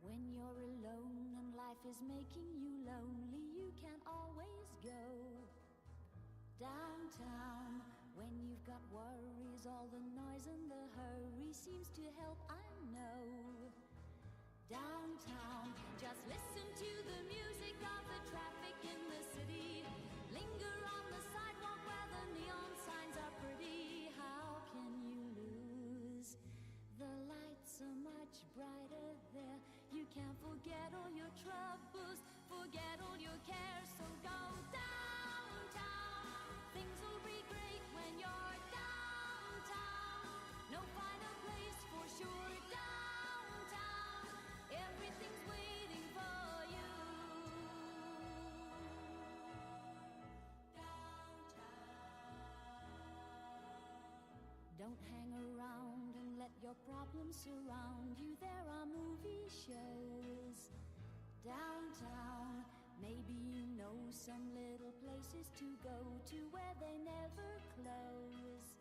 When you're alone and life is making you lonely, you can always go downtown. When you've got worries, all the noise and the hurry seems to help, I know. Downtown, just listen to the music of the traffic in the city. Linger on the sidewalk where the neon signs are pretty. How can you lose? The lights are much brighter there. You can forget all your troubles, forget all your cares. So go downtown. Things will be great when you're downtown. No finer place for sure. Downtown, everything's waiting for you. Don't hang around and let your problems surround you. There are movie shows downtown. Maybe you know some little places to go to where they never close.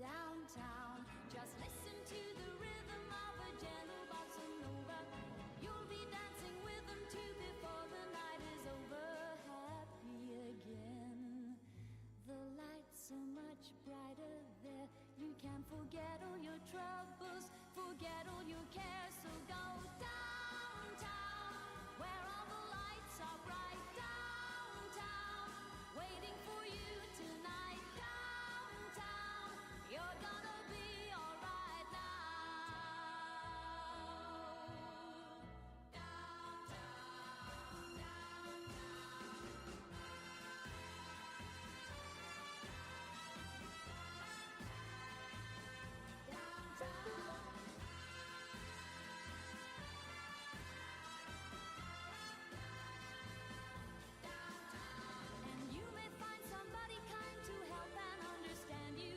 Downtown, just listen to the rhythm of a gentle bossa nova. You'll be dancing with them too before the night is over. Happy again. The lights are much brighter there. You can forget all your troubles, forget all your cares. So go downtown, where all the lights are bright. Downtown, waiting for you tonight. Downtown, you're gonna be alright now. Downtown, and you may find somebody kind to help and understand you.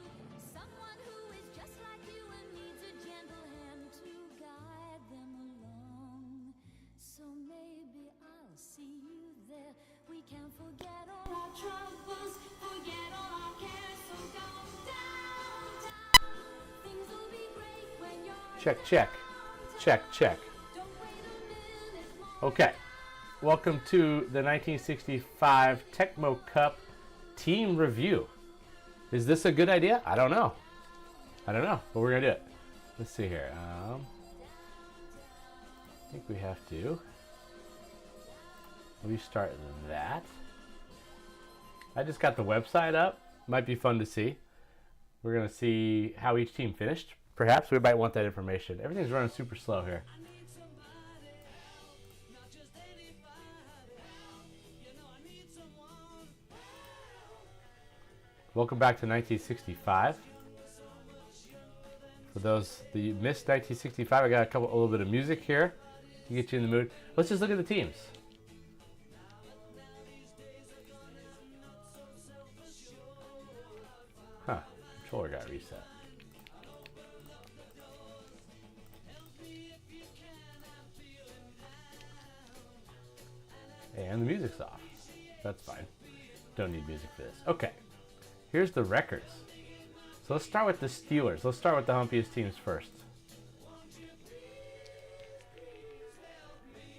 Someone who is just like you and needs a gentle hand to guide them along. So maybe I'll see you there. We can forget all our troubles, forget all our cares. So go downtown. Things will be great when you're Check, check. Check, check. Don't wait a minute more. Okay. Welcome to the 1965 Tecmo Cup team review. Is this a good idea? I don't know. But we're going to do it. Let's see here. I think we have to restart that. I just got the website up. Might be fun to see. We're going to see how each team finished. Perhaps we might want that information. Everything's running super slow here. Welcome back to 1965. For those that you missed 1965, I got a little bit of music here to get you in the mood. Let's just look at the teams. Huh, controller got reset. And the music's off. That's fine. Don't need music for this. Okay. Here's the records. So let's start with the Steelers. Let's start with the humpiest teams first.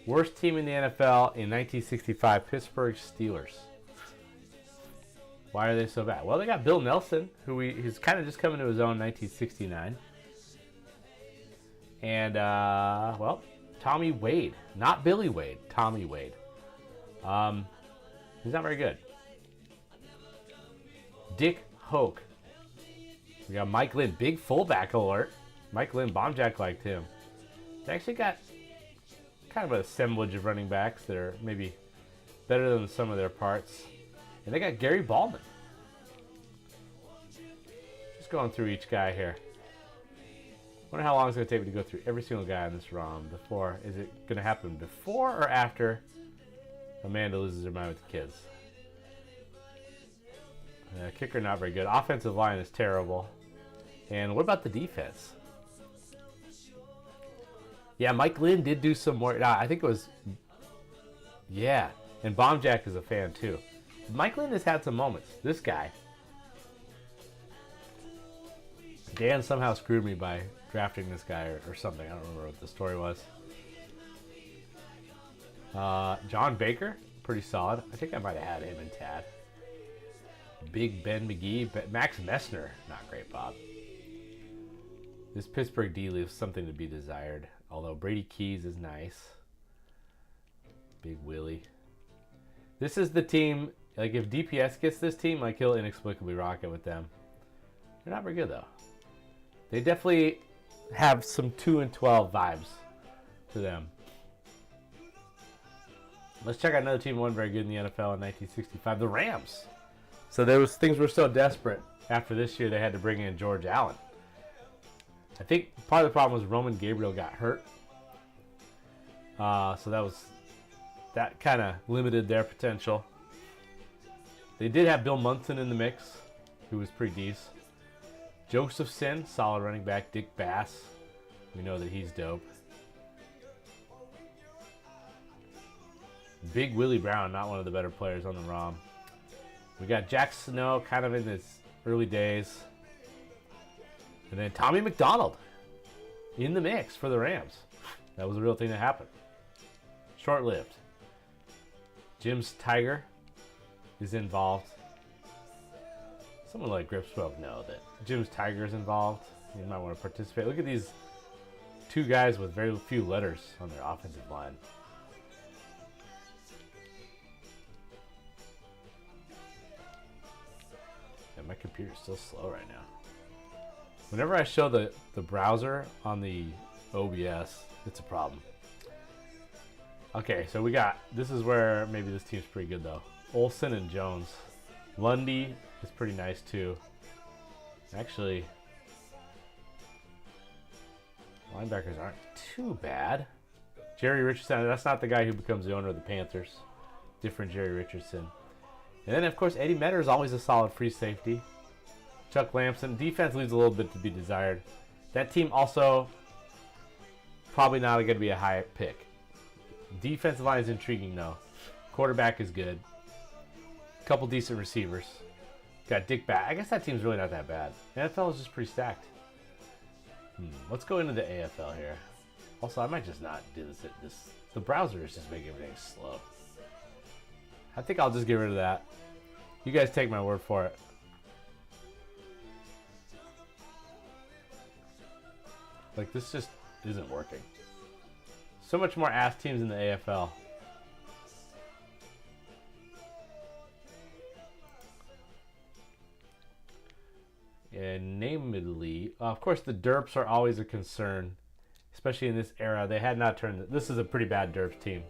Worst team in the NFL in 1965, Pittsburgh Steelers. Why are they so bad? Well, they got Bill Nelson, he's kind of just coming to his own in 1969. And, well, Tommy Wade. Not Billy Wade, Tommy Wade. He's not very good. Dick Hoke. We got Mike Lynn, big fullback alert. Mike Lynn, Bombjack liked him. They actually got kind of an assemblage of running backs that are maybe better than some of their parts. And they got Gary Ballman. Just going through each guy here. Wonder how long it's going to take me to go through every single guy in this ROM before. Is it going to happen before or after Amanda loses her mind with the kids? Kicker not very good. Offensive line is terrible. And what about the defense? Yeah, Mike Lynn did do some more. I think it was... Yeah, and Bombjack is a fan too. Mike Lynn has had some moments. This guy. Dan somehow screwed me by drafting this guy or something. I don't remember what the story was. John Baker, pretty solid. I think I might have had him in Tad. Big Ben McGee. Max Messner, not great, Bob. This Pittsburgh D leaves something to be desired. Although Brady Keys is nice. Big Willie. This is the team, like if DPS gets this team, like he'll inexplicably rock it with them. They're not very good though. They definitely have some 2-12 vibes to them. Let's check out another team who wasn't very good in the NFL in 1965, the Rams. So things were so desperate after this year they had to bring in George Allen. I think part of the problem was Roman Gabriel got hurt. So that kind of limited their potential. They did have Bill Munson in the mix, who was pretty decent. Josephson, solid running back. Dick Bass, we know that he's dope. Big Willie Brown, not one of the better players on the ROM. We got Jack Snow kind of in his early days. And then Tommy McDonald in the mix for the Rams. That was a real thing that happened. Short-lived. Jim's Tiger is involved. Someone like Grips will know that Jim's Tiger is involved. You might want to participate. Look at these two guys with very few letters on their offensive line. Yeah, my computer's still slow right now. Whenever I show the browser on the OBS, it's a problem. Okay, so this is where maybe this team's pretty good though. Olsen and Jones. Lundy is pretty nice too. Actually, linebackers aren't too bad. Jerry Richardson, that's not the guy who becomes the owner of the Panthers. Different Jerry Richardson. And then of course Eddie Metter is always a solid free safety. Chuck Lamson. Defense leaves a little bit to be desired. That team also probably not going to be a high pick. Defensive line is intriguing though. Quarterback is good. Couple decent receivers. Got Dick Bass. I guess that team's really not that bad. The NFL is just pretty stacked. Let's go into the AFL here. Also, I might just not do this. The browser is just making everything slow. I think I'll just get rid of that. You guys take my word for it. Like, this just isn't working. So much more ass teams in the AFL. And namely, of course, the derps are always a concern, especially in this era. They had not turned. This is a pretty bad derps team.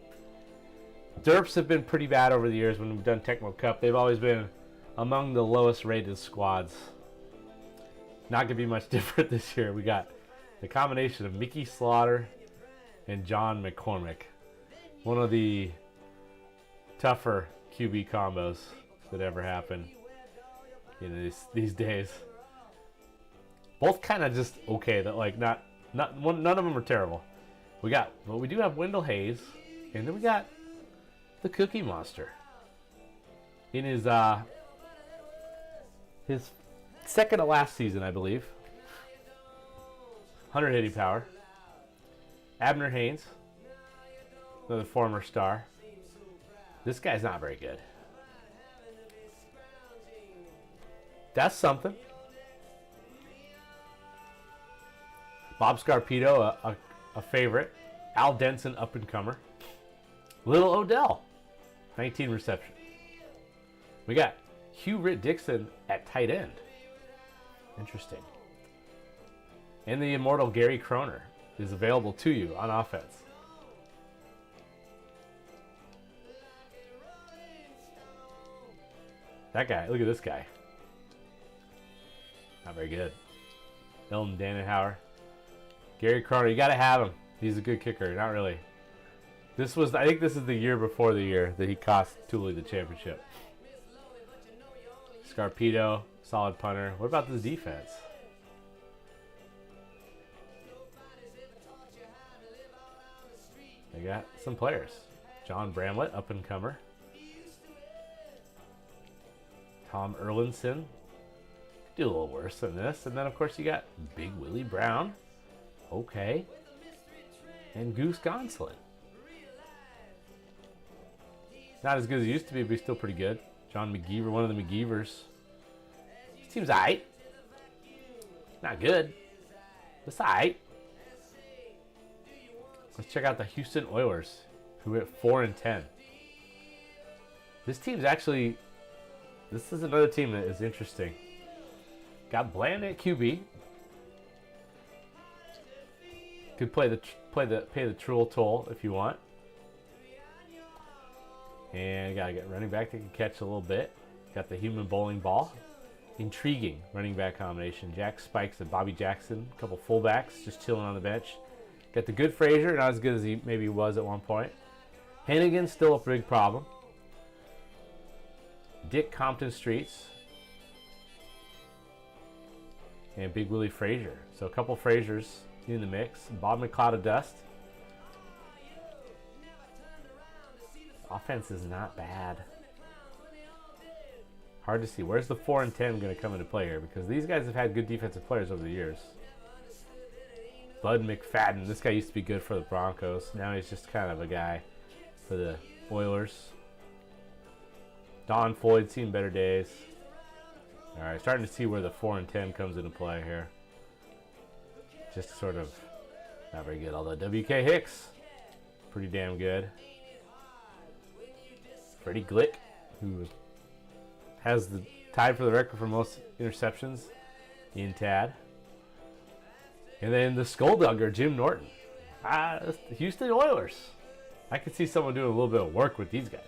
Derps have been pretty bad over the years when we've done Tecmo Cup. They've always been among the lowest rated squads. Not going to be much different this year. We got the combination of Mickey Slaughter and John McCormick. One of the tougher QB combos that ever happened these days. Both kind of just okay. That like none of them are terrible. But we do have Wendell Hayes, and then we got the Cookie Monster in his second to last season, I believe. 100 hitting power. Abner Haynes, another former star. This guy's not very good. That's something. Bob Scarpito, a favorite. Al Denson, up-and-comer. Little Odell, 19 reception. We got Hugh Ritt-Dixon at tight end. Interesting. And the immortal Gary Kroner is available to you on offense. That guy, look at this guy. Not very good. Elton Dannenhauer. Gary Kroner, you got to have him. He's a good kicker. Not really. I think this is the year before the year that he cost Thule the championship. Scarpito, solid punter. What about this defense? They got some players. John Bramlett, up-and-comer. Tom Erlinson. Do a little worse than this. And then, of course, you got Big Willie Brown. Okay. And Goose Gonsolin. Not as good as he used to be, but he's still pretty good. John McGeever, one of the McGeevers. This team's aight. Not good. It's aight. Let's check out the Houston Oilers, who went 4-10. This team's actually, this is another team that is interesting. Got Bland at QB. Could pay the Truel toll if you want. And you gotta get running back that can catch a little bit. Got the human bowling ball. Intriguing running back combination. Jack Spikes and Bobby Jackson. A couple fullbacks just chilling on the bench. Got the good Frazier, not as good as he maybe was at one point. Hennigan, still a big problem. Dick Compton Streets. And Big Willie Frazier. So a couple Fraziers in the mix. Bob McCloud of Dust. Offense is not bad. Hard to see. Where's the 4-10 going to come into play here? Because these guys have had good defensive players over the years. Bud McFadden. This guy used to be good for the Broncos. Now he's just kind of a guy for the Oilers. Don Floyd, seen better days. All right, starting to see where the 4-10 comes into play here. Just sort of not very good. Although W.K. Hicks, pretty damn good. Freddie Glick, who has the tied for the record for most interceptions in TAD. And then the Skulldugger, Jim Norton. The Houston Oilers. I could see someone doing a little bit of work with these guys.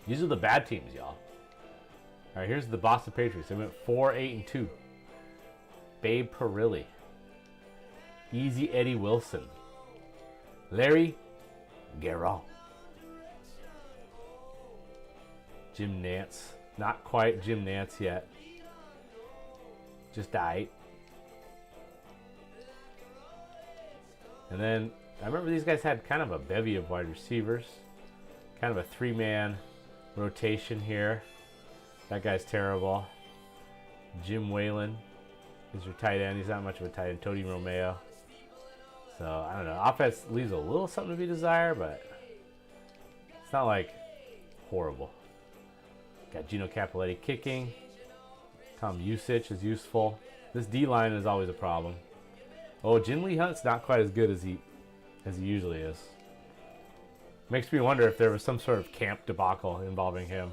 These are the bad teams, y'all. All right, here's the Boston Patriots. They went 4-8-2. Babe Perilli. Easy Eddie Wilson. Larry Garrett. Jim Nance. Not quite Jim Nance yet. Just died. And then I remember these guys had kind of a bevy of wide receivers. Kind of a three-man rotation here. That guy's terrible. Jim Whalen is your tight end. He's not much of a tight end. Tony Romeo. So, I don't know. Offense leaves a little something to be desired, but it's not like horrible. Got Gino Capoletti kicking. Tom Usich is useful. This D-line is always a problem. Oh, Jin Lee Hunt's not quite as good as he usually is. Makes me wonder if there was some sort of camp debacle involving him.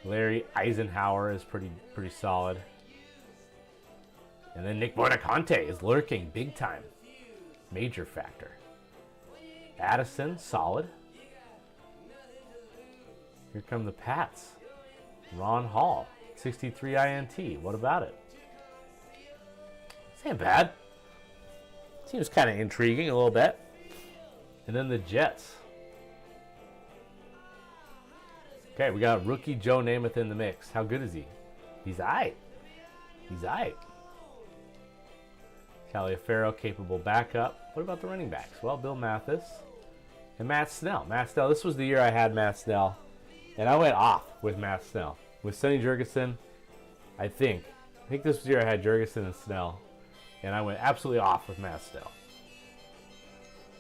Larry Eisenhower is pretty solid. And then Nick Buonaconte is lurking big time. Major factor. Addison, solid. Here come the Pats. Ron Hall, 63 INT. What about it? This ain't bad. Seems kind of intriguing a little bit. And then the Jets. Okay, we got rookie Joe Namath in the mix. How good is he? He's aight. He's aight. Taliaferro, capable backup. What about the running backs? Well, Bill Mathis and Matt Snell. Matt Snell, this was the year I had Matt Snell. And I went off with Matt Snell. With Sonny Jurgensen, I think this was the year I had Jurgensen and Snell. And I went absolutely off with Matt Snell.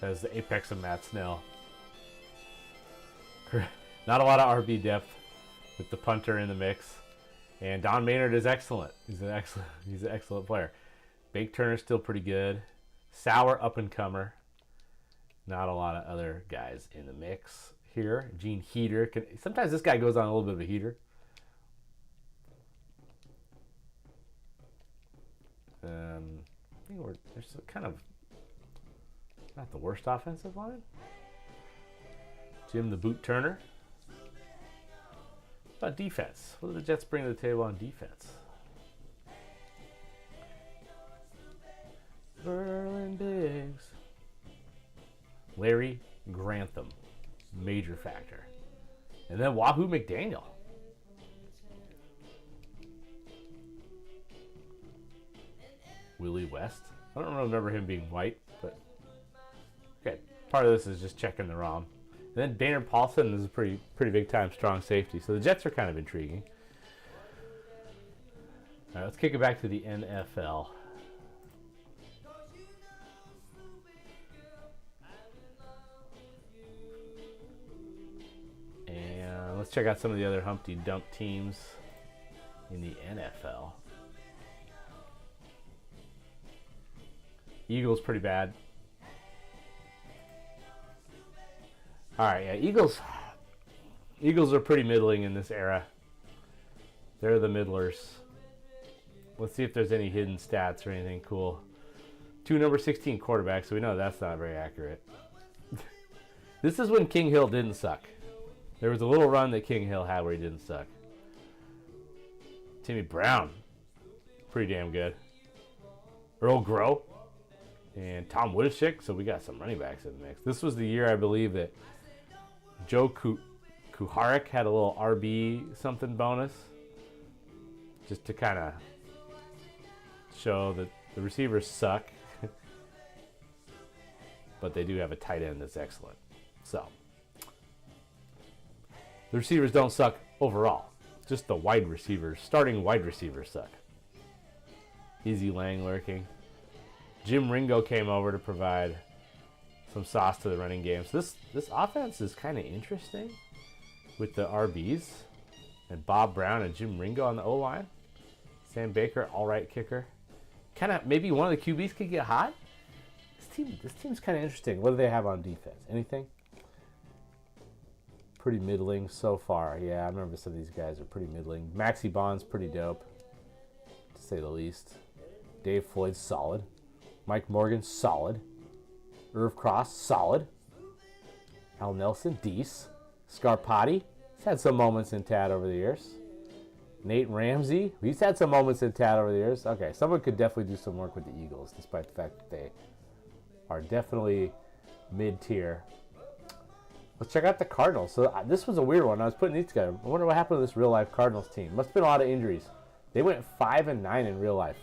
That is the apex of Matt Snell. Not a lot of RB depth with the punter in the mix. And Don Maynard is excellent. He's an excellent player. Bake Turner's still pretty good. Sauer, up-and-comer. Not a lot of other guys in the mix here. Gene Heater. Sometimes this guy goes on a little bit of a heater. I think there's kind of not the worst offensive line. Jim the Boot Turner. What about defense? What do the Jets bring to the table on defense? Berlin Biggs. Larry Grantham. Major factor. And then Wahoo McDaniel. Willie West. I don't remember him being white, but okay. Part of this is just checking the ROM. And then Baynard Paulson is a pretty big time strong safety. So the Jets are kind of intriguing. All right, let's kick it back to the NFL. Let's check out some of the other Humpty Dump teams in the NFL. Eagles pretty bad. All right, yeah, Eagles are pretty middling in this era. They're the middlers. Let's see if there's any hidden stats or anything cool. 2 number 16 quarterbacks, so we know that's not very accurate. This is when King Hill didn't suck. There was a little run that King Hill had where he didn't suck. Timmy Brown, pretty damn good. Earl Grow and Tom Woodchick, so we got some running backs in the mix. This was the year, I believe, that Joe Kuharek had a little RB something bonus, just to kind of show that the receivers suck, but they do have a tight end that's excellent. So the receivers don't suck overall. Just the wide receivers, starting wide receivers suck. Easy Lang lurking. Jim Ringo came over to provide some sauce to the running game. So this offense is kind of interesting with the RBs and Bob Brown and Jim Ringo on the O-line. Sam Baker, all right kicker. Kind of maybe one of the QBs could get hot. This team's kind of interesting. What do they have on defense? Anything? Pretty middling so far. Yeah, I remember some of these guys are pretty middling. Maxie Bond's pretty dope, to say the least. Dave Floyd, solid. Mike Morgan, solid. Irv Cross, solid. Al Nelson, Deese. Scarpati, he's had some moments in Tad over the years. Nate Ramsey, he's had some moments in Tad over the years. Okay, someone could definitely do some work with the Eagles, despite the fact that they are definitely mid-tier. Let's check out the Cardinals. So this was a weird one. I was putting these together. I wonder what happened to this real-life Cardinals team. Must have been a lot of injuries. They went 5-9 in real life.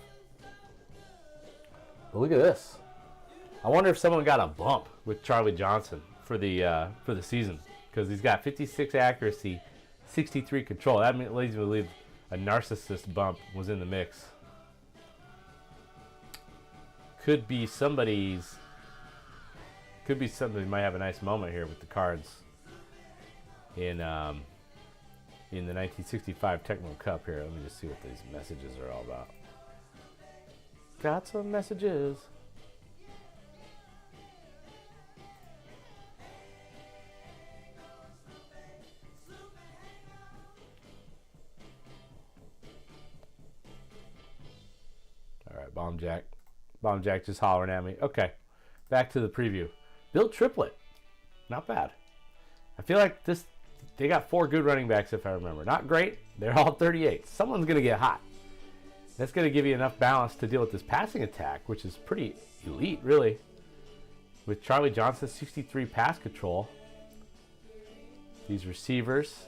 But look at this. I wonder if someone got a bump with Charlie Johnson for the season, because he's got 56 accuracy, 63 control. That leads me to believe a narcissist bump was in the mix. Could be somebody might have a nice moment here with the Cards in the 1965 Tecmo Cup here. Let me just see what these messages are all about. Got some messages. All right, Bomb Jack. Bomb Jack just hollering at me. Okay, back to the preview. Bill Triplett, not bad. I feel like they got 4 good running backs if I remember. Not great. They're all 38. Someone's going to get hot. That's going to give you enough balance to deal with this passing attack, which is pretty elite, really. With Charlie Johnson, 63 pass control. These receivers.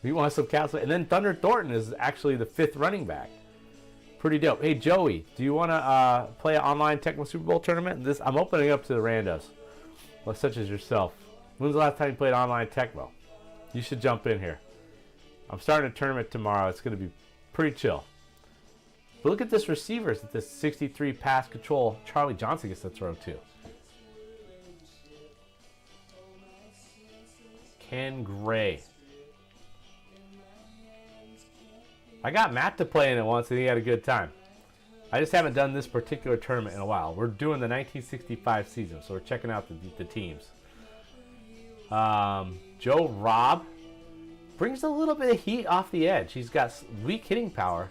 We want some castle. And then Thunder Thornton is actually the 5th running back. Pretty dope. Hey, Joey, do you want to play an online Tecmo Super Bowl tournament? I'm opening up to the randos, such as yourself. When's the last time you played online Tecmo? You should jump in here. I'm starting a tournament tomorrow. It's going to be pretty chill. But look at this receivers that this 63 pass control Charlie Johnson gets to throw to. Ken Gray. I got Matt to play in it once and he had a good time. I just haven't done this particular tournament in a while. We're doing the 1965 season, so we're checking out the teams. Joe Robb brings a little bit of heat off the edge. He's got weak hitting power,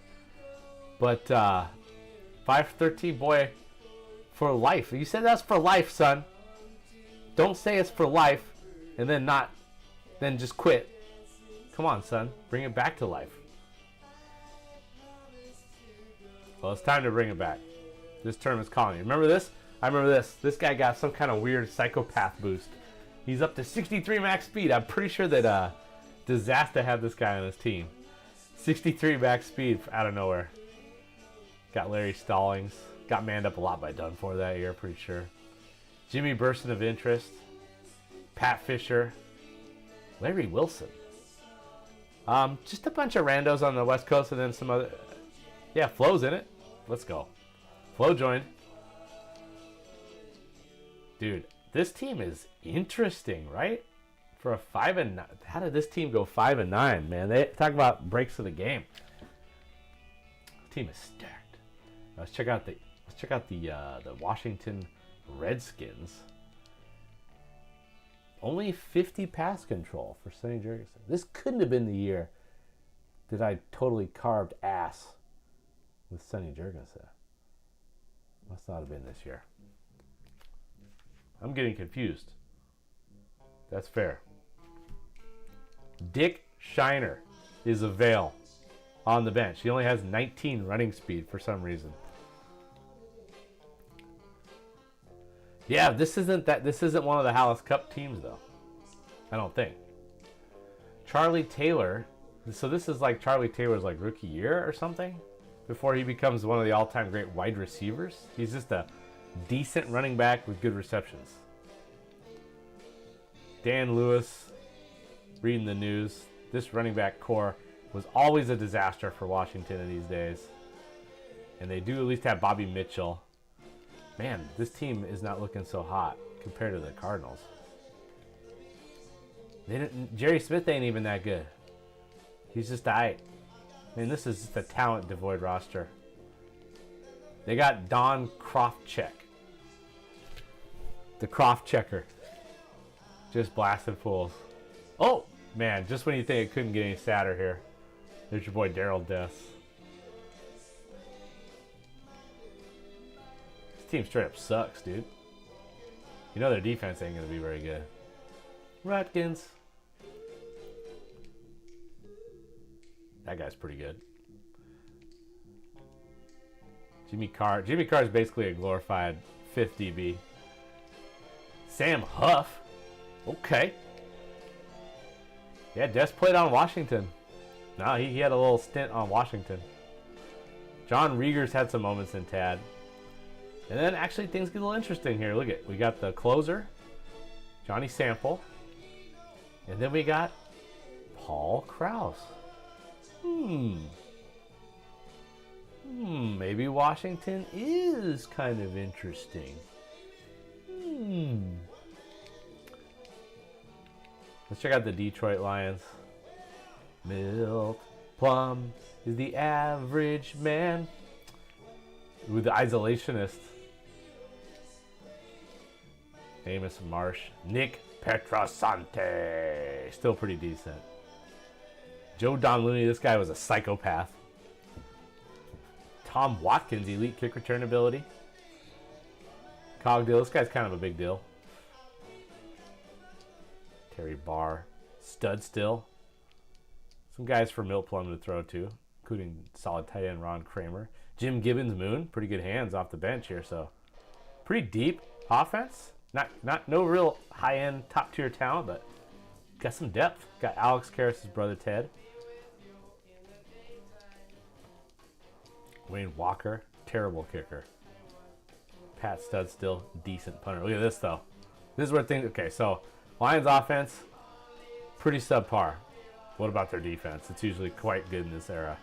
but 5'13" boy for life. You said that's for life, son. Don't say it's for life and then just quit. Come on, son. Bring it back to life. Well, it's time to bring it back. This tournament's calling you. Remember this? I remember this. This guy got some kind of weird psychopath boost. He's up to 63 max speed. I'm pretty sure that Disaster had this guy on his team. 63 max speed out of nowhere. Got Larry Stallings. Got manned up a lot by Dunfor that year, pretty sure. Jimmy Burson of interest. Pat Fisher. Larry Wilson. Just a bunch of randos on the West Coast and then some other... Yeah, Flo's in it. Let's go. Flo joined. Dude, this team is interesting, right? for a 5-9. How did this team go 5-9, man? They talk about breaks of the game. The team is stacked. Let's check out the Washington Redskins. Only 50 pass control for Sonny Jurgensen. This couldn't have been the year that I totally carved ass with Sonny Jurgensen. Must not have been this year. I'm getting confused. That's fair. Dick Shiner is a Vail on the bench. He only has 19 running speed for some reason. Yeah, this isn't one of the Hallis Cup teams though. I don't think. Charlie Taylor. So this is like Charlie Taylor's like rookie year or something before he becomes one of the all-time great wide receivers. He's just a decent running back with good receptions. Dan Lewis, reading the news. This running back core was always a disaster for Washington in these days. And they do at least have Bobby Mitchell. Man, this team is not looking so hot compared to the Cardinals. Jerry Smith ain't even that good. He's just aight. I mean, this is just a talent devoid roster. They got Don Krofcheck. The Croft checker. Just blasted fools. Oh, man, just when you think it couldn't get any sadder here. There's your boy Daryl Dess. This team straight up sucks, dude. You know their defense ain't going to be very good. Rutkins. That guy's pretty good. Jimmy Carr. Jimmy Carr is basically a glorified 5th DB. Sam Huff. Okay. Yeah, Des played on Washington. No, he had a little stint on Washington. John Riegers had some moments in Tad. And then actually things get a little interesting here. Look at, we got the closer, Johnny Sample. And then we got Paul Krause. Maybe Washington is kind of interesting. Let's check out the Detroit Lions. Milt Plum is the average man. With the isolationist. Amos Marsh. Nick Petrosante. Still pretty decent. Joe Don Looney, this guy was a psychopath. Tom Watkins, elite kick return ability. Cogdill, this guy's kind of a big deal. Terry Barr, stud still. Some guys for Milt Plum to throw to, including solid tight end Ron Kramer. Jim Gibbons Moon, pretty good hands off the bench here, so pretty deep offense. No real high end top tier talent, but got some depth. Got Alex Karras' brother Ted. Wayne Walker, terrible kicker. Pat Stud still decent punter. Look at this though. This is where things. Okay, so Lions offense, pretty subpar. What about their defense? It's usually quite good in this era.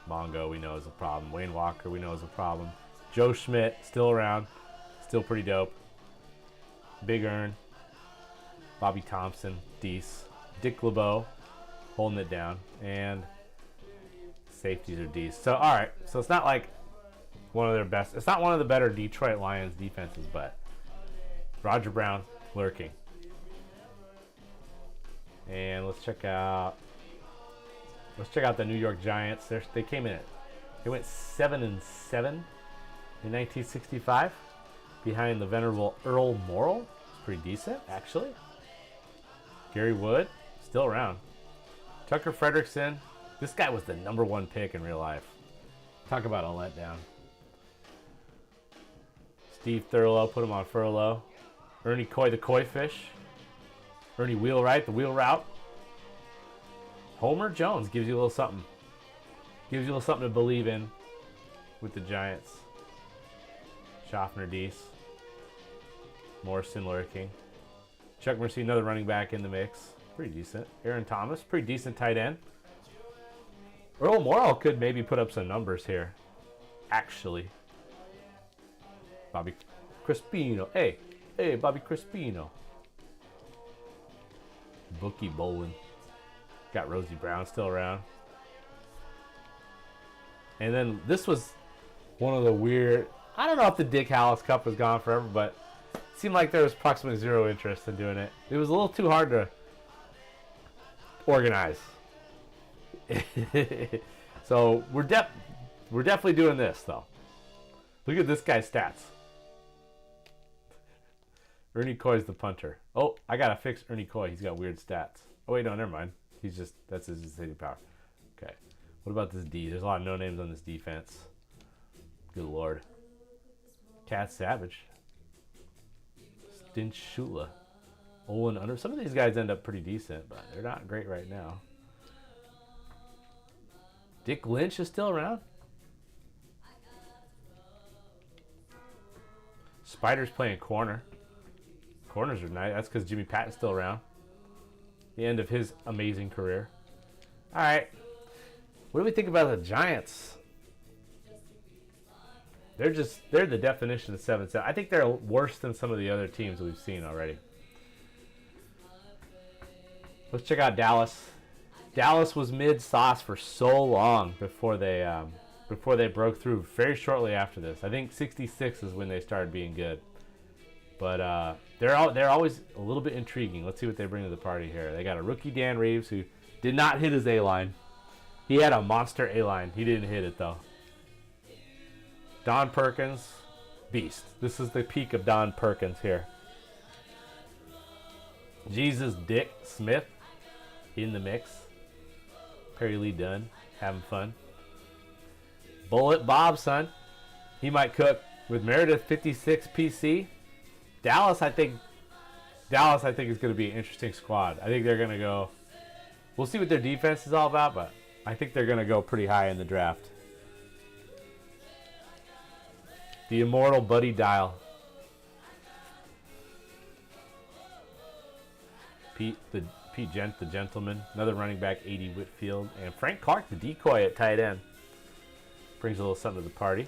Mongo, we know is a problem. Wayne Walker, we know is a problem. Joe Schmidt, still around. Still pretty dope. Big Earn. Bobby Thompson, Deese. Dick LeBeau, holding it down. And safeties are Deese. So, alright. So, it's not like one of their best. It's not one of the better Detroit Lions defenses, but Roger Brown lurking. And let's check out the New York Giants. They came in they went 7-7 in 1965 behind the venerable Earl Morrall. It's pretty decent, actually. Gary Wood, still around. Tucker Frederickson. This guy was the #1 pick in real life. Talk about a letdown. Steve Thurlow, put him on furlough. Ernie Coy, the Koi Fish. Ernie Wheelwright, the Wheel Route. Homer Jones gives you a little something. Gives you a little something to believe in with the Giants. Schaffner Deese. Morrison lurking. Chuck Mercy, another running back in the mix. Pretty decent. Aaron Thomas, pretty decent tight end. Earl Morrall could maybe put up some numbers here. Actually. Bobby Crispino. Hey. Hey, Bobby Crispino. Bookie Bolin. Got Rosie Brown still around. And then this was one of the weird... I don't know if the Dick Hallis Cup was gone forever, but it seemed like there was approximately zero interest in doing it. It was a little too hard to organize. So we're definitely doing this, though. Look at this guy's stats. Ernie Coy's the punter. Oh, I gotta fix Ernie Coy. He's got weird stats. Oh wait, no, never mind. That's his hitting power. Okay. What about this D? There's a lot of no names on this defense. Good lord. Cat Savage. Stinch Shula. Olin Under. Some of these guys end up pretty decent, but they're not great right now. Dick Lynch is still around. Spider's playing corner. Corners are nice. That's because Jimmy Patton's still around. The end of his amazing career. All right. What do we think about the Giants? They're the definition of 7-7. I think they're worse than some of the other teams we've seen already. Let's check out Dallas. Dallas was mid-sauce for so long before they broke through. Very shortly after this, I think 66 is when they started being good. But they're always a little bit intriguing. Let's see what they bring to the party here. They got a rookie Dan Reeves who did not hit his A-line. He had a monster A-line. He didn't hit it though. Don Perkins, beast. This is the peak of Don Perkins here. Jesus Dick Smith in the mix. Perry Lee Dunn having fun. Bullet Bob, son. He might cook with Meredith 56 PC. Dallas, I think is going to be an interesting squad. I think they're going to go. We'll see what their defense is all about, but I think they're going to go pretty high in the draft. The immortal Buddy Dial. Pete Gent, the gentleman. Another running back, 80 Whitfield. And Frank Clark, the decoy at tight end. Brings a little something to the party.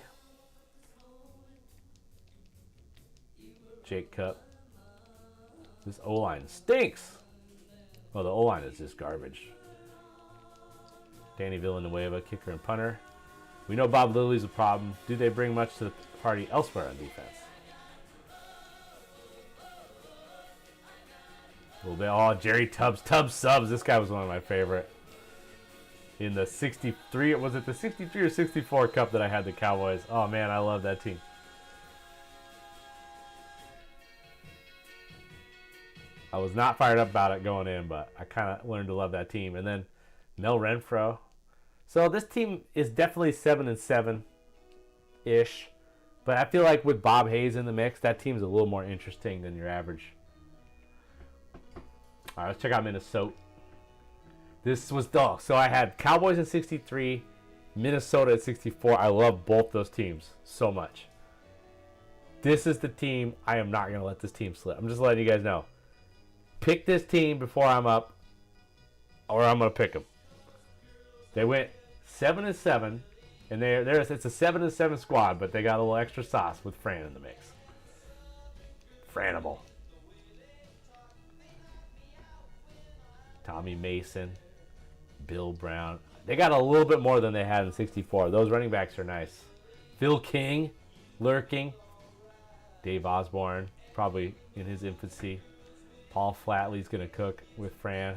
Jake Cup. This O-line stinks. Well, the O-line is just garbage. Danny Villanueva, kicker and punter. We know Bob Lilly's a problem. Do they bring much to the party elsewhere on defense? A little bit. Oh, Jerry Tubbs. Tubbs Subs. This guy was one of my favorite. In the 63, was it the 63 or 64 Cup that I had the Cowboys? Oh, man, I love that team. I was not fired up about it going in, but I kind of learned to love that team. And then Mel Renfro. So this team is definitely 7-7-ish. But I feel like with Bob Hayes in the mix, that team's a little more interesting than your average. All right, let's check out Minnesota. This was dull. So I had Cowboys at 63, Minnesota at 64. I love both those teams so much. This is the team. I am not going to let this team slip. I'm just letting you guys know. Pick this team before I'm up, or I'm going to pick them. They went 7-7, and it's a 7-7 squad, but they got a little extra sauce with Fran in the mix. Franable. Tommy Mason, Bill Brown. They got a little bit more than they had in 64. Those running backs are nice. Phil King, lurking. Dave Osborne, probably in his infancy. Paul Flatley's going to cook with Fran.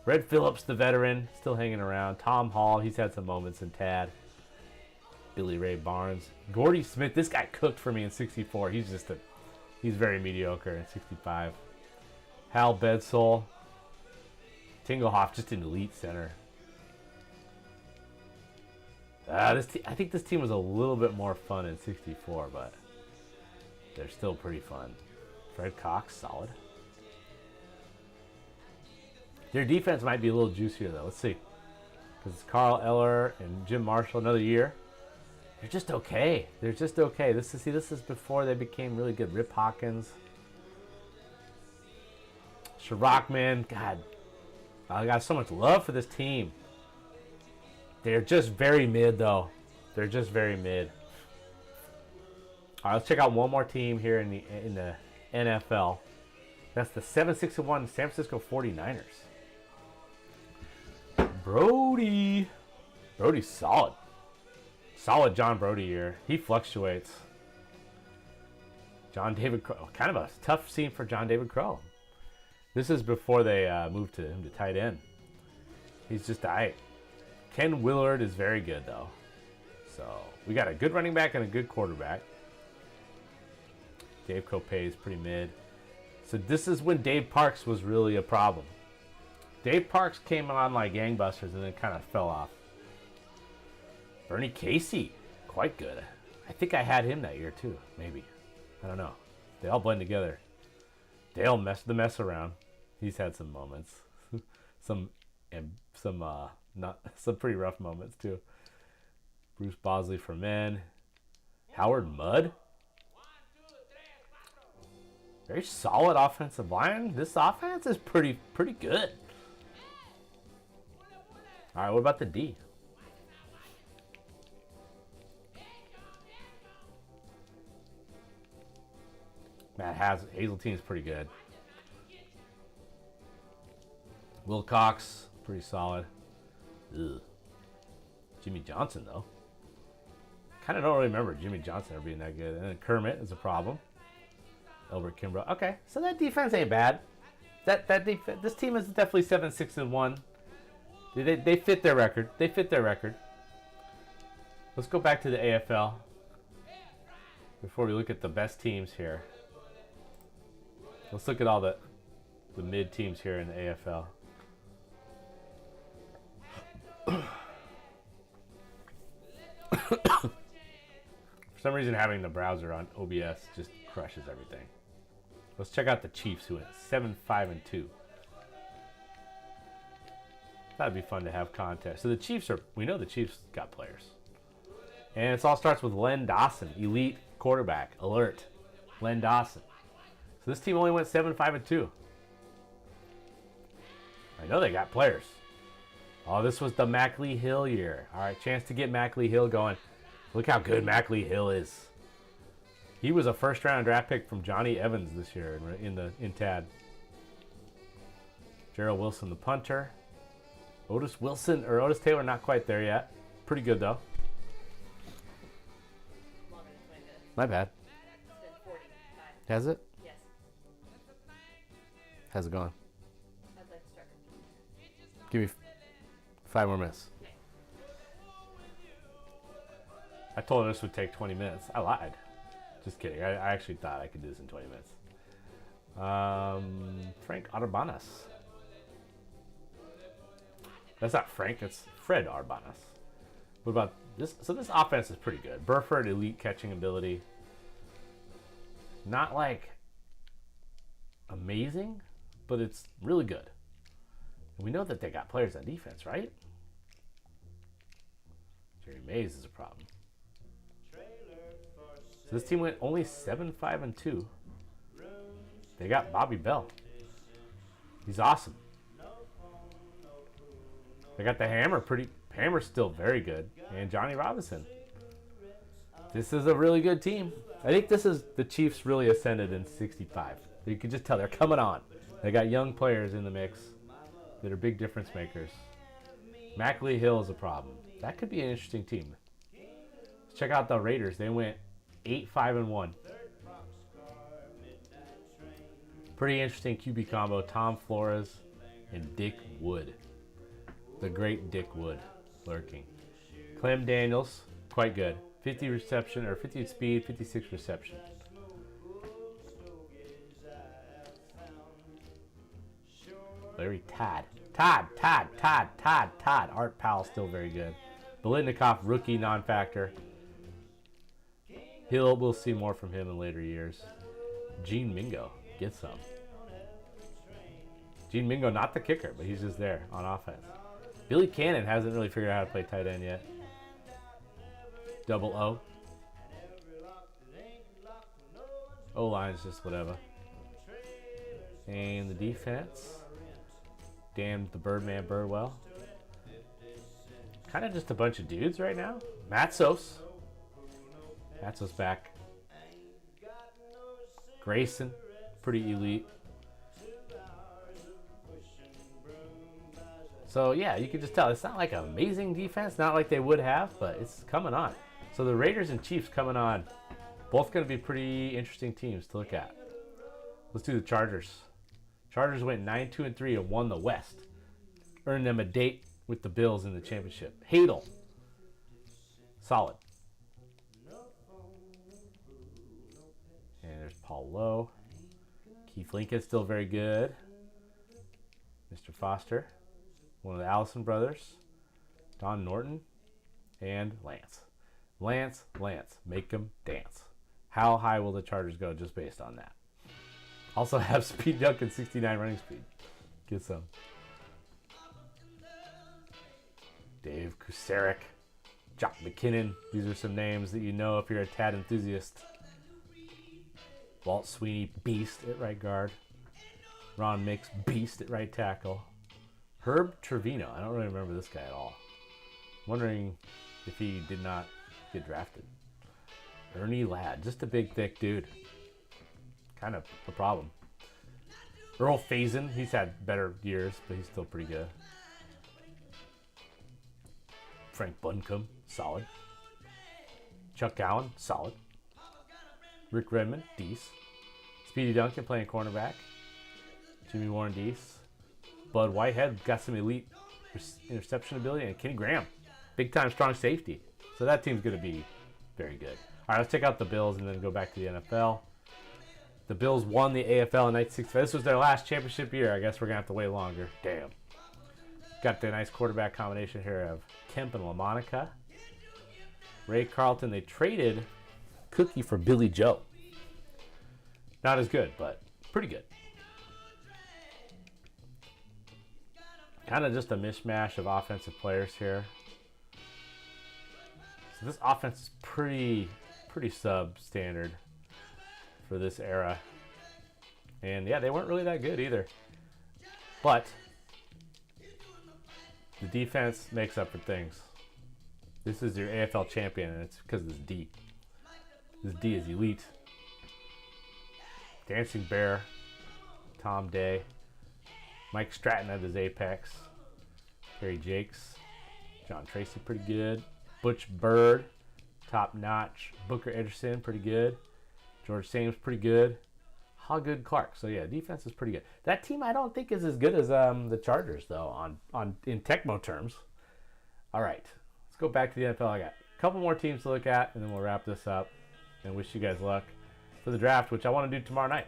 Red Phillips, the veteran, still hanging around. Tom Hall, he's had some moments in Tad. Billy Ray Barnes. Gordy Smith, this guy cooked for me in 64. He's very mediocre in 65. Hal Bedsole. Tingelhoff, just an elite center. I think this team was a little bit more fun in 64, but they're still pretty fun. Fred Cox, solid. Their defense might be a little juicier, though. Let's see. Because it's Carl Eller and Jim Marshall another year. They're just okay. They're just okay. This is before they became really good. Rip Hawkins. Sherrockman. God, I got so much love for this team. They're just very mid, though. They're just very mid. All right, let's check out one more team here in the NFL. That's the 7-6-1 San Francisco 49ers. Brody. Brody's solid. Solid John Brody year. He fluctuates. John David Crow. Kind of a tough scene for John David Crow. This is before they moved to him to tight end. He's just aight. Ken Willard is very good, though. So we got a good running back and a good quarterback. Dave Copay is pretty mid. So this is when Dave Parks was really a problem. Dave Parks came on like gangbusters and then kind of fell off. Bernie Casey, quite good. I think I had him that year too, maybe. I don't know. They all blend together. Dale messed the mess around. He's had some moments. some pretty rough moments too. Bruce Bosley for men. Howard Mudd. Very solid offensive line. This offense is pretty good. All right, what about the D? Matt Hazeltine's pretty good. Will Cox, pretty solid. Ugh. Jimmy Johnson, though. Kind of don't really remember Jimmy Johnson ever being that good. And then Kermit is a problem. Elbert Kimbrough. Okay, so that defense ain't bad. This team is definitely 7-6-1. They fit their record. They fit their record. Let's go back to the AFL before we look at the best teams here. Let's look at all the mid teams here in the AFL. For some reason, having the browser on OBS just crushes everything. Let's check out the Chiefs, who went 7-5-2. That'd be fun to have contest. So the Chiefs we know the Chiefs got players. And it all starts with Len Dawson, elite quarterback, alert. Len Dawson. So this team only went 7-5-2. I know they got players. Oh, this was the Mackley Hill year. All right, chance to get Mackley Hill going. Look how good Mackley Hill is. He was a first-round draft pick from Johnny Evans this year in TAD. Gerald Wilson, the punter. Otis Taylor, not quite there yet. Pretty good, though. My bad. Has it? Yes. How's it going? I'd like to start. Give me 5 more minutes. Okay. I told her this would take 20 minutes. I lied. Just kidding. I actually thought I could do this in 20 minutes. Frank Arbanas. That's not Frank. It's Fred Arbanas. What about this? So this offense is pretty good. Burford, elite catching ability. Not like amazing, but it's really good. And we know that they got players on defense, right? Jerry Mays is a problem. So this team went only 7-5-2. They got Bobby Bell. He's awesome. They got the Hammer. Hammer's still very good. And Johnny Robinson. This is a really good team. I think this is the Chiefs really ascended in 65. You can just tell they're coming on. They got young players in the mix that are big difference makers. Mackley Hill is a problem. That could be an interesting team. Let's check out the Raiders. They went 8-5-1. Pretty interesting QB combo. Tom Flores and Dick Wood. The great Dick Wood lurking. Clem Daniels, quite good. 50 reception, or 50 speed, 56 reception. Larry Todd. Art Powell, still very good. Belitnikoff, rookie, non-factor. We'll see more from him in later years. Gene Mingo, get some. Gene Mingo, not the kicker, but he's just there on offense. Billy Cannon hasn't really figured out how to play tight end yet. Double O. O-line's just whatever. And the defense. Damn the Birdman Birdwell. Kind of just a bunch of dudes right now. Matsos back. Grayson. pretty elite. So yeah, you can just tell it's not like an amazing defense, not like they would have, but it's coming on. So the Raiders and Chiefs coming on, both going to be pretty interesting teams to look at. Let's do the Chargers. Chargers went 9-2-3 and won the West, earned them a date with the Bills in the championship. Hadel, solid. And there's Paul Lowe. Keith Lincoln, still very good. Mr. Foster, one of the Allison brothers. Don Norton, and Lance. Lance, make them dance. How high will the Chargers go just based on that? Also have Speed Duncan, 69 running speed. Get some. Dave Kusarek, Jock McKinnon. These are some names that you know if you're a Tad enthusiast. Walt Sweeney, beast at right guard. Ron Mix, beast at right tackle. Herb Trevino. I don't really remember this guy at all. Wondering if he did not get drafted. Ernie Ladd, just a big, thick dude. Kind of a problem. Earl Faison, he's had better years, but he's still pretty good. Frank Buncombe, solid. Chuck Allen, solid. Rick Redmond, Deese. Speedy Duncan playing cornerback. Jimmy Warren, Deese. Bud Whitehead got some elite interception ability. And Kenny Graham, big-time strong safety. So that team's going to be very good. All right, let's check out the Bills and then go back to the NFL. The Bills won the AFL in 1965. This was their last championship year. I guess we're going to have to wait longer. Damn. Got the nice quarterback combination here of Kemp and LaMonica. Ray Carlton, they traded Cookie for Billy Joe. Not as good, but pretty good. Kind of just a mishmash of offensive players here. So this offense is pretty substandard for this era. And yeah, they weren't really that good either. But the defense makes up for things. This is your AFL champion, and it's because of this D. This D is elite. Dancing Bear, Tom Day, Mike Stratton at his apex, Harry Jakes, John Tracy, pretty good. Butch Bird, top notch. Booker Edgerson, pretty good. George Sames, pretty good. Hoggood Clark. So yeah, defense is pretty good. That team I don't think is as good as the Chargers though in Tecmo terms. All right, let's go back to the NFL. I got a couple more teams to look at, and then we'll wrap this up. And wish you guys luck for the draft, which I want to do tomorrow night.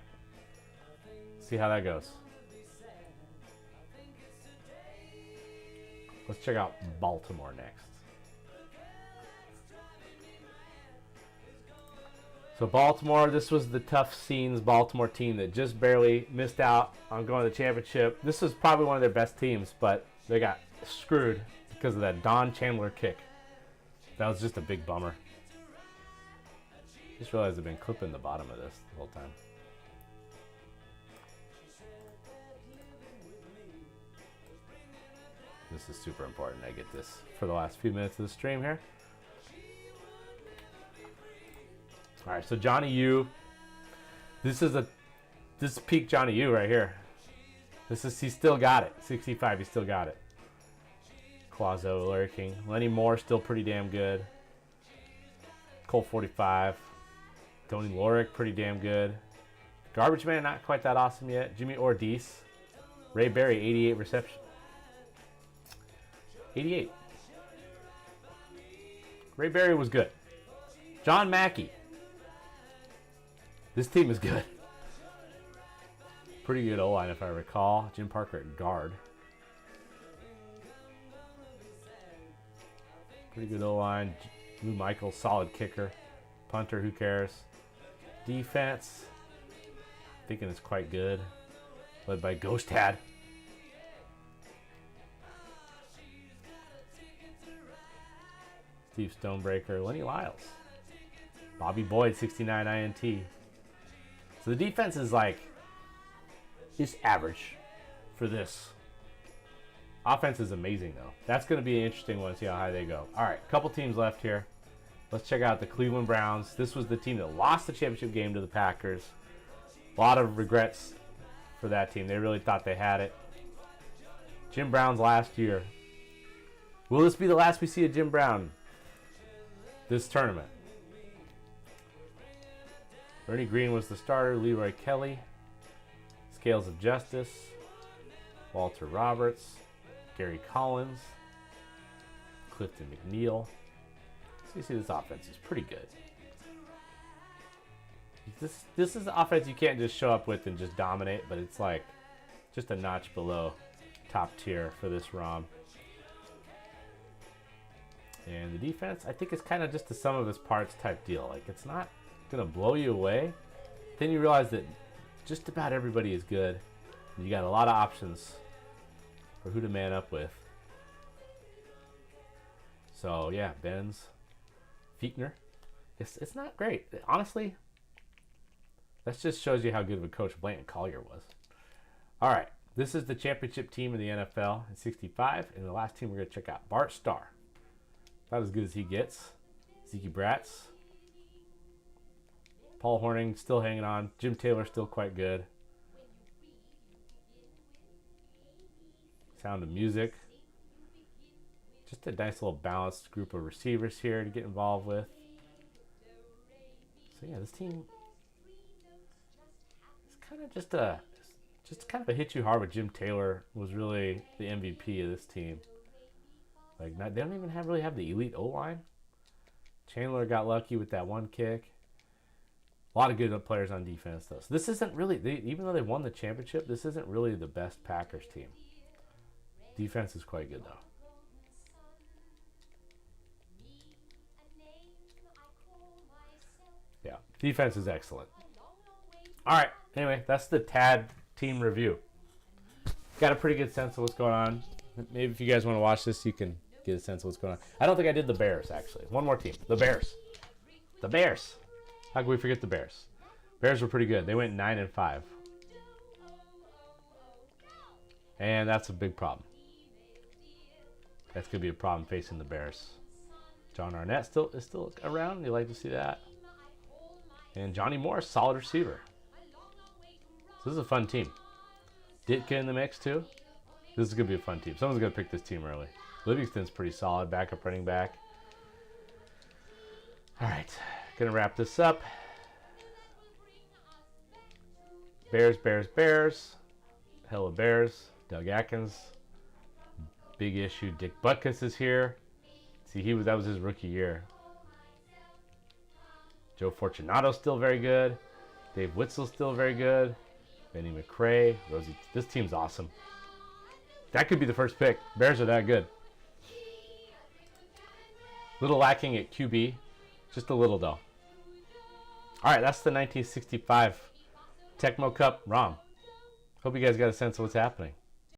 See how that goes. Let's check out Baltimore next. So Baltimore, this was the tough scenes Baltimore team that just barely missed out on going to the championship. This was probably one of their best teams, but they got screwed because of that Don Chandler kick. That was just a big bummer. Just realized I've been clipping the bottom of this the whole time. This is super important. I get this for the last few minutes of the stream here. All right, so Johnny U. This is peak Johnny U right here. He still got it. 65, he still got it. Quazo lurking. Lenny Moore still pretty damn good. Cole 45. Tony Lorick, pretty damn good. Garbage Man, not quite that awesome yet. Jimmy Ordice. Ray Berry, 88 reception. 88. Ray Berry was good. John Mackey. This team is good. Pretty good O-line if I recall. Jim Parker at guard. Pretty good O-line. Lou Michaels, solid kicker. Punter, who cares? Defense, thinking it's quite good. Led by Ghost Tad. Steve Stonebreaker, Lenny Lyles. Bobby Boyd, 69 INT. So the defense is like, just average for this. Offense is amazing though. That's going to be an interesting one to see how high they go. All right, couple teams left here. Let's check out the Cleveland Browns. This was the team that lost the championship game to the Packers. A lot of regrets for that team. They really thought they had it. Jim Brown's last year. Will this be the last we see of Jim Brown this tournament? Ernie Green was the starter. Leroy Kelly. Scales of Justice. Walter Roberts. Gary Collins. Clifton McNeil. So you see this offense is pretty good. This is the offense you can't just show up with and just dominate, but it's like just a notch below top tier for this ROM. And the defense, I think, is kind of just a sum of its parts type deal. Like, it's not going to blow you away. Then you realize that just about everybody is good. And you got a lot of options for who to man up with. So, yeah, Benz, Fiechner. It's not great. Honestly, that just shows you how good of a coach Blanton Collier was. All right, this is the championship team in the NFL in 65. And the last team we're going to check out, Bart Starr. About as good as he gets. Zeke Bratz. Paul Hornung still hanging on. Jim Taylor still quite good. Sound of Music. Just a nice little balanced group of receivers here to get involved with. So yeah, this team is kind of just kind of a hit you hard, but Jim Taylor was really the MVP of this team. Like, they don't even really have the elite O-line. Chandler got lucky with that one kick. A lot of good players on defense, though. So this isn't really, even though they won the championship, this isn't really the best Packers team. Defense is quite good, though. Yeah, defense is excellent. All right, anyway, that's the TAD team review. Got a pretty good sense of what's going on. Maybe if you guys want to watch this, you can get a sense of what's going on. I don't think I did the Bears, actually. One more team. The Bears. The Bears. How can we forget the Bears? Bears were pretty good. They went 9-5. And that's a big problem. That's going to be a problem facing the Bears. John Arnett is still around. You like to see that. And Johnny Morris, solid receiver. So this is a fun team. Ditka in the mix, too. This is going to be a fun team. Someone's going to pick this team early. Livingston's pretty solid, backup running back. All right, going to wrap this up. Bears, Bears, Bears. Hella Bears. Doug Atkins. Big issue. Dick Butkus is here. See, that was his rookie year. Joe Fortunato's still very good. Dave Witzel's still very good. Benny McRae. Rosie. This team's awesome. That could be the first pick. Bears are that good. Little lacking at QB. Just a little, though. All right, that's the 1965 Tecmo Cup ROM. Hope you guys got a sense of what's happening.